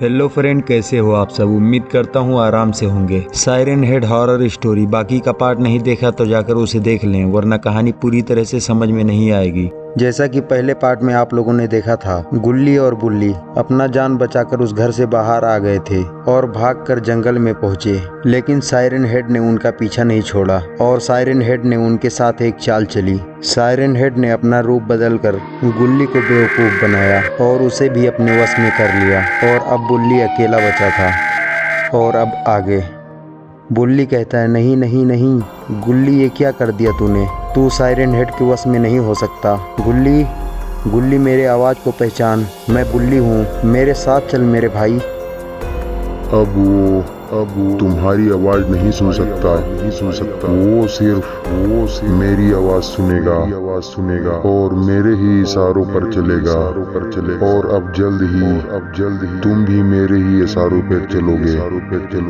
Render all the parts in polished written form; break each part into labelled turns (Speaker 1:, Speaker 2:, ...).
Speaker 1: Hello friend, कैसे हो आप सब। उम्मीद करता हूँ आराम से होंगे। सायरन हेड हॉरर स्टोरी बाकी का पार्ट नहीं देखा तो जाकर उसे देख लें, वरना कहानी पूरी तरह से समझ में नहीं आएगी। जैसा कि पहले पार्ट में आप लोगों ने देखा था, गुल्ली और बुल्ली अपना जान बचाकर उस घर से बाहर आ गए थे और भागकर जंगल में पहुंचे, लेकिन सायरन हेड ने उनका पीछा नहीं छोड़ा और सायरन हेड ने उनके साथ एक चाल चली। सायरन हेड ने अपना रूप बदलकर गुल्ली को बेवकूफ बनाया और उसे भी अपने वश में कर लिया और अब बुल्ली अकेला बचा था। और अब आगे बुल्ली कहता है, नहीं नहीं नहीं गुल्ली, ये क्या कर दिया तूने। तू सायरन हेड के वश में नहीं हो सकता। गुल्ली गुल्ली, मेरे आवाज़ को पहचान, मैं बुल्ली हूँ, मेरे साथ चल मेरे भाई।
Speaker 2: अब वो तुम्हारी आवाज नहीं सुन सकता। वो सिर्फ मेरी आवाज सुनेगा और मेरे ही इशारों पर चलेगा और अब जल्द ही तुम भी मेरे ही इशारों पर चलोगे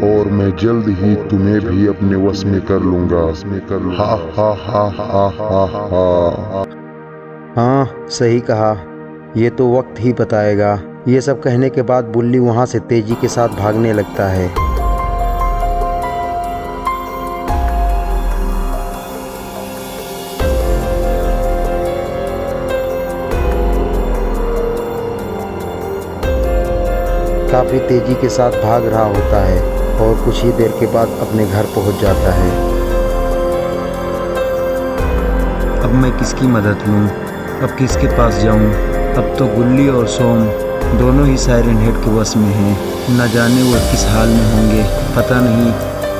Speaker 2: और मैं जल्द ही तुम्हें भी अपने वश में कर लूंगा। हा हा हा हा हा हा।
Speaker 1: हाँ, सही कहा, ये तो वक्त ही बताएगा। ये सब कहने के बाद बुल्ली वहाँ से तेजी के साथ भागने लगता है। काफी तेजी के साथ भाग रहा होता है और कुछ ही देर के बाद अपने घर पहुंच जाता है। अब मैं किसकी मदद लूं? अब किसके पास जाऊं? अब तो गुल्ली और सोम दोनों ही सायरन हेड के वश में हैं। न जाने वो किस हाल में होंगे, पता नहीं।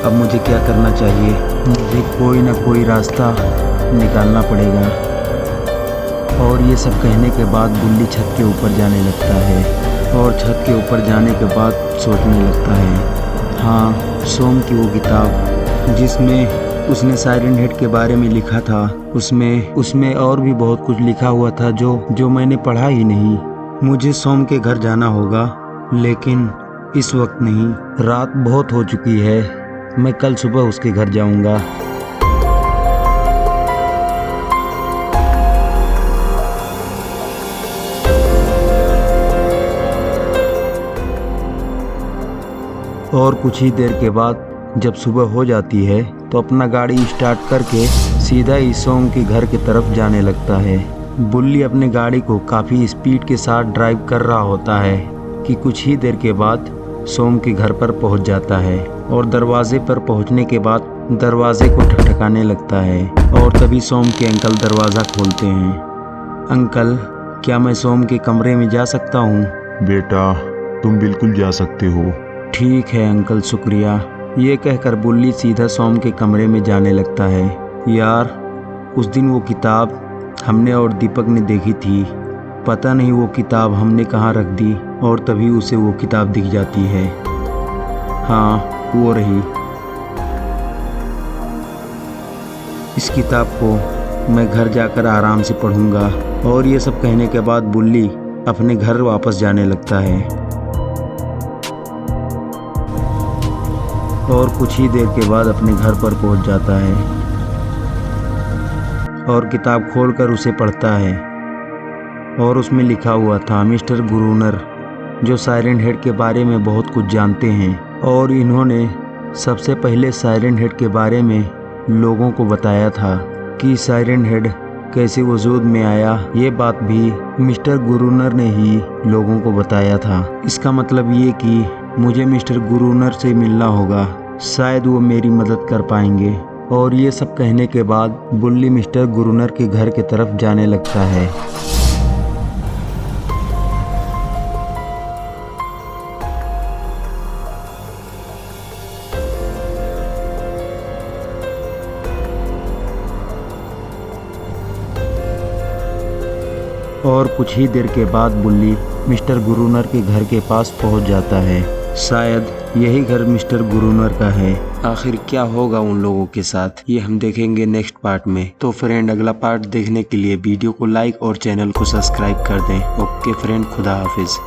Speaker 1: अब मुझे क्या करना चाहिए? मुझे कोई ना कोई रास्ता निकालना पड़ेगा। और ये सब कहने के बाद बुल्ली छत के ऊपर जाने लगता है और छत के ऊपर जाने के बाद सोचने लगता है। हाँ, सोम की वो किताब जिसमें उसने सायरन हेड के बारे में लिखा था, उसमें और भी बहुत कुछ लिखा हुआ था जो मैंने पढ़ा ही नहीं। मुझे सोम के घर जाना होगा, लेकिन इस वक्त नहीं। रात बहुत हो चुकी है। मैं कल सुबह उसके घर जाऊंगा। और कुछ ही देर के बाद जब सुबह हो जाती है तो अपना गाड़ी स्टार्ट करके सीधा ही सोम के घर की तरफ जाने लगता है। बुल्ली अपने गाड़ी को काफ़ी स्पीड के साथ ड्राइव कर रहा होता है कि कुछ ही देर के बाद सोम के घर पर पहुंच जाता है और दरवाजे पर पहुंचने के बाद दरवाजे को ठकठकाने लगता है और तभी सोम के अंकल दरवाज़ा खोलते हैं। अंकल, क्या मैं सोम के कमरे में जा सकता हूँ?
Speaker 2: बेटा, तुम बिल्कुल जा सकते हो।
Speaker 1: ठीक है अंकल, शुक्रिया। ये कहकर बुल्ली सीधा सोम के कमरे में जाने लगता है। यार, उस दिन वो किताब हमने और दीपक ने देखी थी। पता नहीं वो किताब हमने कहाँ रख दी और तभी उसे वो किताब दिख जाती है। हाँ, वो रही। इस किताब को मैं घर जाकर आराम से पढ़ूंगा। और ये सब कहने के बाद बुल्ली अपने घर वापस जाने लगता है और कुछ ही देर के बाद अपने घर पर पहुंच जाता है और किताब खोलकर उसे पढ़ता है। और उसमें लिखा हुआ था, मिस्टर गुरूनर, जो सायरन हेड के बारे में बहुत कुछ जानते हैं और इन्होंने सबसे पहले सायरन हेड के बारे में लोगों को बताया था कि सायरन हेड कैसे वजूद में आया। ये बात भी मिस्टर गुरूनर ने ही लोगों को बताया था। इसका मतलब ये कि मुझे मिस्टर गुरूनर से मिलना होगा, शायद वो मेरी मदद कर पाएंगे। और ये सब कहने के बाद बुल्ली मिस्टर गुरूनर के घर की तरफ जाने लगता है। और कुछ ही देर के बाद बुल्ली मिस्टर गुरूनर के घर के पास पहुंच जाता है। शायद यही घर मिस्टर गुरूनर का है। आखिर क्या होगा उन लोगों के साथ, ये हम देखेंगे नेक्स्ट पार्ट में। तो फ्रेंड, अगला पार्ट देखने के लिए वीडियो को लाइक और चैनल को सब्सक्राइब कर दें। ओके फ्रेंड, खुदा हाफिज।